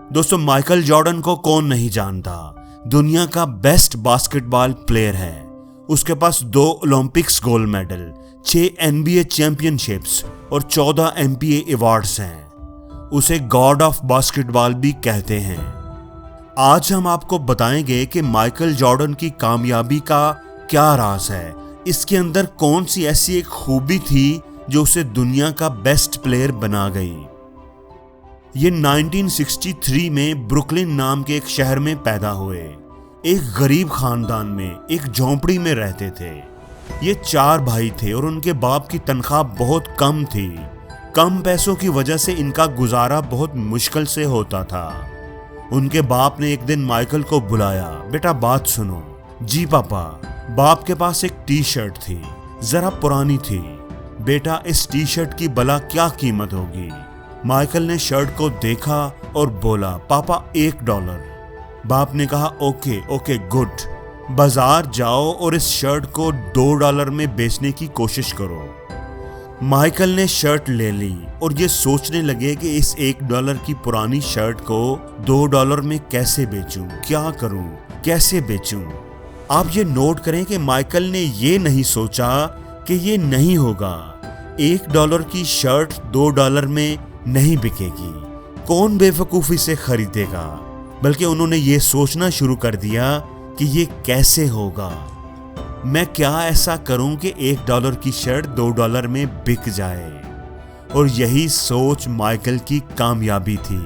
दोस्तों, Michael Jordan को कौन नहीं जानता। दुनिया का बेस्ट बास्केटबॉल प्लेयर है। उसके पास 2 Olympics gold medal, 6 NBA championships और 14 NBA अवार्ड्स हैं। उसे गॉड ऑफ बास्केटबॉल भी कहते हैं। आज हम आपको बताएंगे कि माइकल जॉर्डन की कामयाबी का क्या राज है। इसके अंदर कौन सी ऐसी एक खूबी थी जो उसे दुनिया का बेस्ट प्लेयर बना गई। ये 1963 में ब्रुकलिन नाम के एक शहर में पैदा हुए। एक गरीब खानदान में एक झोंपड़ी में रहते थे। ये 4 भाई थे और उनके बाप की तनख्वाह बहुत कम थी। कम पैसों की वजह से इनका गुजारा बहुत मुश्किल से होता था। उनके बाप ने एक दिन माइकल को बुलाया, बेटा बात सुनो। जी पापा। बाप के पास एक टी शर्ट थी, जरा पुरानी थी। बेटा, इस टी शर्ट की भला क्या कीमत होगी? माइकल ने शर्ट को देखा और बोला, पापा $1। बाप ने कहा, ओके ओके गुड, बाजार जाओ और इस शर्ट को $2 में बेचने की कोशिश करो। माइकल ने शर्ट ले ली और ये सोचने लगे कि इस $1 की पुरानी शर्ट को $2 में कैसे बेचूं, क्या करूं, कैसे बेचूं। आप ये नोट करें कि माइकल ने ये नहीं सोचा कि ये नहीं होगा। $1 की शर्ट $2 में नहीं बिकेगी, कौन बेवकूफी से खरीदेगा। बल्कि उन्होंने ये सोचना शुरू कर दिया कि ये कैसे होगा, मैं क्या ऐसा करूं कि $1 की शर्ट $2 में बिक जाए। और यही सोच माइकल की कामयाबी थी।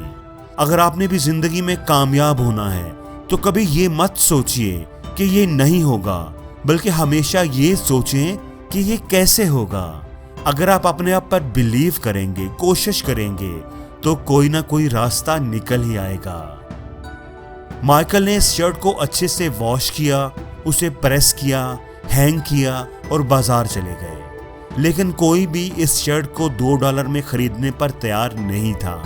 अगर आपने भी जिंदगी में कामयाब होना है तो कभी ये मत सोचिए कि ये नहीं होगा, बल्कि हमेशा ये सोचें कि ये कैसे होगा। अगर आप अपने आप पर बिलीव करेंगे, कोशिश करेंगे, तो कोई ना कोई रास्ता निकल ही आएगा। माइकल ने इस शर्ट को अच्छे से वॉश किया, उसे प्रेस किया, हैंग किया और बाजार चले गए। लेकिन कोई भी इस शर्ट को $2 में खरीदने पर तैयार नहीं था।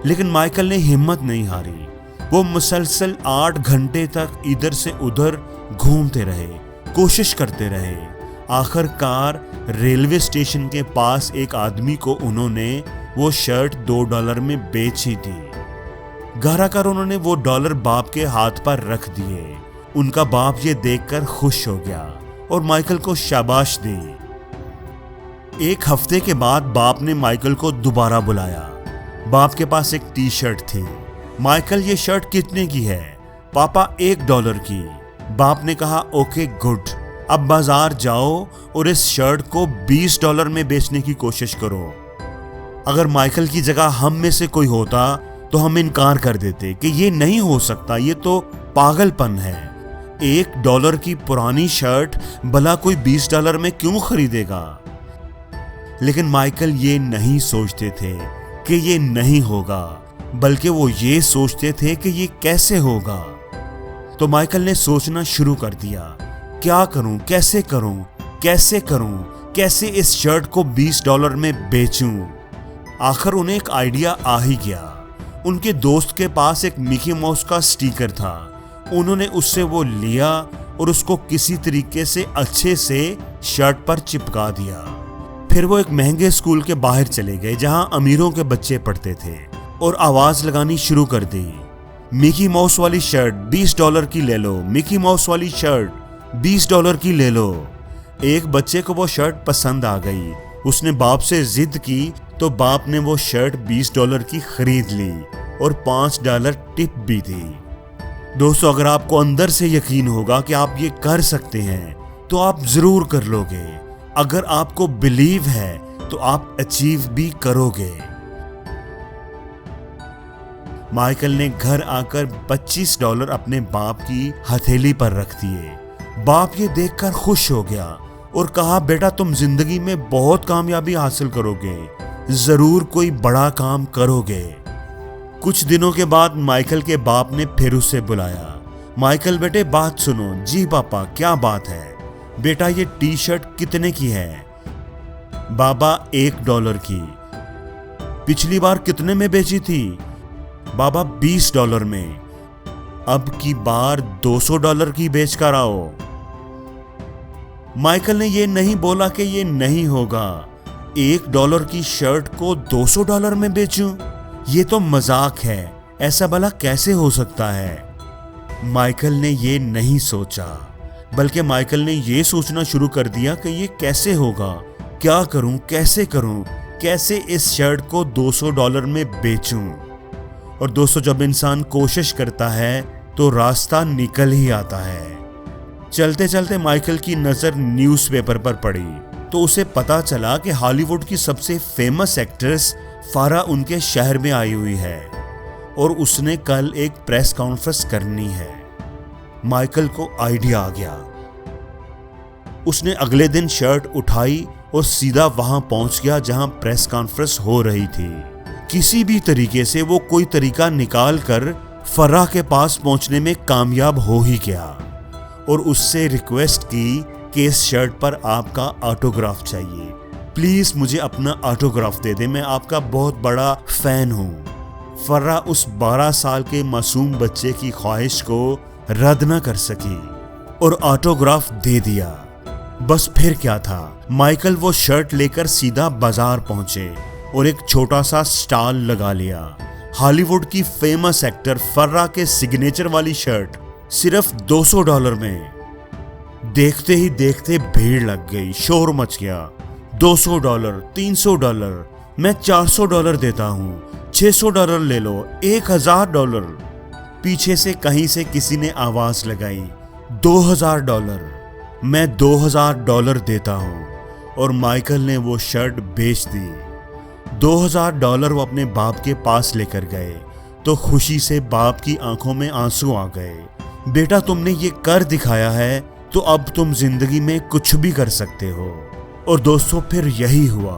लेकिन माइकल ने हिम्मत नहीं हारी। वो मुसलसल 8 घंटे तक इधर से उधर घूमते रहे, कोशिश करते रहे। आखिरकार रेलवे स्टेशन के पास एक आदमी को उन्होंने वो शर्ट $2 में बेच ही दी। घर आकर उन्होंने वो डॉलर बाप के हाथ पर रख दिए। उनका बाप ये देखकर खुश हो गया और माइकल को शाबाश दी। 1 हफ्ते के बाद बाप ने माइकल को दोबारा बुलाया। बाप के पास एक टी शर्ट थी। माइकल, ये शर्ट कितने की है? पापा, $1 की। बाप ने कहा, ओके गुड, अब बाजार जाओ और इस शर्ट को $20 में बेचने की कोशिश करो। अगर माइकल की जगह हम में से कोई होता तो हम इनकार कर देते कि ये नहीं हो सकता, ये तो पागलपन है। $1 की पुरानी शर्ट भला कोई $20 में क्यों खरीदेगा? लेकिन माइकल ये नहीं सोचते थे कि ये नहीं होगा, बल्कि वो ये सोचते थे कि ये कैसे होगा। तो माइकल ने सोचना शुरू कर दिया, क्या करूं, कैसे करूं, कैसे करूं, कैसे इस शर्ट को $20 में बेचूं। आखिर उन्हें एक आइडिया आ ही गया। उनके दोस्त के पास एक मिकी माउस का स्टिकर था। उन्होंने उससे वो लिया और उसको किसी तरीके से अच्छे से शर्ट पर चिपका दिया। फिर वो एक महंगे स्कूल के बाहर चले गए जहां अमीरों के बच्चे पढ़ते थे और आवाज लगानी शुरू कर दी, मिकी माउस वाली शर्ट $20 की ले लो, मिकी माउस वाली शर्ट $20 की ले लो। एक बच्चे को वो शर्ट पसंद आ गई। उसने बाप से जिद की तो बाप ने वो शर्ट $20 की खरीद ली और $5 टिप भी दी। दोस्तों, अगर आपको अंदर से यकीन होगा कि आप ये कर सकते हैं तो आप जरूर कर लोगे। अगर आपको बिलीव है तो आप अचीव भी करोगे। माइकल ने घर आकर $25 अपने बाप की हथेली पर रख दिए। बाप ये देखकर खुश हो गया और कहा, बेटा तुम जिंदगी में बहुत कामयाबी हासिल करोगे, जरूर कोई बड़ा काम करोगे। कुछ दिनों के बाद माइकल के बाप ने फिर उसे बुलाया। माइकल, बेटे बात सुनो। जी पापा, क्या बात है? बेटा, ये टी शर्ट कितने की है? बाबा, $1 की। पिछली बार कितने में बेची थी? बाबा, $20 में। अब की बार $200 की बेच कर आओ। माइकल ने ये नहीं बोला कि ये नहीं होगा। $1 की शर्ट को $200 में बेचूं? ये तो मजाक है, ऐसा भला कैसे हो सकता है? माइकल ने ये नहीं सोचा, बल्कि माइकल ने ये सोचना शुरू कर दिया कि ये कैसे होगा, क्या करूं, कैसे करूं, कैसे इस शर्ट को $200 में बेचूं। और दोस्तों, जब इंसान कोशिश करता है तो रास्ता निकल ही आता है। चलते चलते माइकल की नजर न्यूज़पेपर पर पड़ी तो उसे पता चला कि हॉलीवुड की सबसे फेमस एक्ट्रेस फारा उनके शहर में आई हुई है और उसने कल एक प्रेस कॉन्फ्रेंस करनी है। माइकल को आइडिया आ गया। उसने अगले दिन शर्ट उठाई और सीधा वहां पहुंच गया जहां प्रेस कॉन्फ्रेंस हो रही थी। किसी भी तरीके से वो कोई तरीका निकाल कर फरा के पास पहुंचने में कामयाब हो ही गया और उससे रिक्वेस्ट की कि इस शर्ट पर आपका ऑटोग्राफ चाहिए, प्लीज मुझे अपना ऑटोग्राफ दे दे, मैं आपका बहुत बड़ा फैन हूं। फर्रा उस 12 साल के मासूम बच्चे की ख्वाहिश को रद्द न कर सकी और ऑटोग्राफ दे दिया। बस फिर क्या था, माइकल वो शर्ट लेकर सीधा बाजार पहुंचे और एक छोटा सा स्टॉल लगा लिया। हॉलीवुड की फेमस एक्टर फर्रा के सिग्नेचर वाली शर्ट सिर्फ $200 में। देखते ही देखते भीड़ लग गई, शोर मच गया। $200, $300, मैं $400 देता हूँ, $600 ले लो, $1000। पीछे से कहीं से किसी ने आवाज लगाई, $2000, मैं $2000 देता हूँ। और माइकल ने वो शर्ट बेच दी। $2000 वो अपने बाप के पास लेकर गए तो खुशी से बाप की आंखों में आंसू आ गए। बेटा, तुमने ये कर दिखाया है तो अब तुम जिंदगी में कुछ भी कर सकते हो। और दोस्तों, फिर यही हुआ।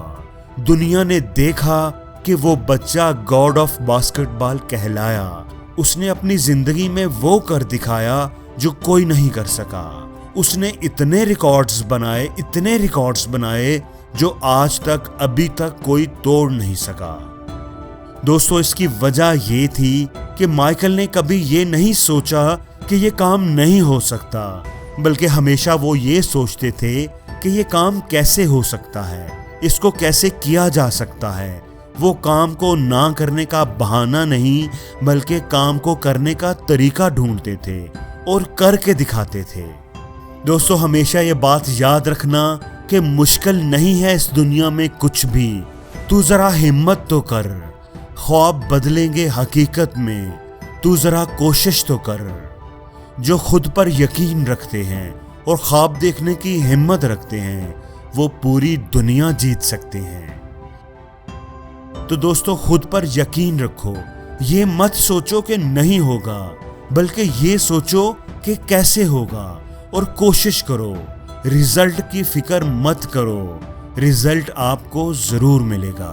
दुनिया ने देखा कि वो बच्चा गॉड ऑफ बास्केटबॉल कहलाया। उसने अपनी जिंदगी में वो कर दिखाया जो कोई नहीं कर सका। उसने इतने रिकॉर्ड्स बनाए जो आज तक अभी तक कोई तोड़ नहीं सका। दोस्तों, इसकी वजह ये थी कि माइकल ने कभी ये नहीं सोचा कि ये काम नहीं हो सकता, बल्कि हमेशा वो ये सोचते थे कि ये काम कैसे हो सकता है, इसको कैसे किया जा सकता है। वो काम को ना करने का बहाना नहीं, बल्कि काम को करने का तरीका ढूंढते थे और करके दिखाते थे। दोस्तों, हमेशा ये बात याद रखना कि मुश्किल नहीं है इस दुनिया में कुछ भी। तू जरा हिम्मत तो कर, ख्वाब बदलेंगे हकीकत में, तू जरा कोशिश तो कर। जो खुद पर यकीन रखते हैं और ख्वाब देखने की हिम्मत रखते हैं, वो पूरी दुनिया जीत सकते हैं। तो दोस्तों, खुद पर यकीन रखो। ये मत सोचो कि नहीं होगा, बल्कि ये सोचो कि कैसे होगा और कोशिश करो। रिजल्ट की फिक्र मत करो, रिजल्ट आपको जरूर मिलेगा।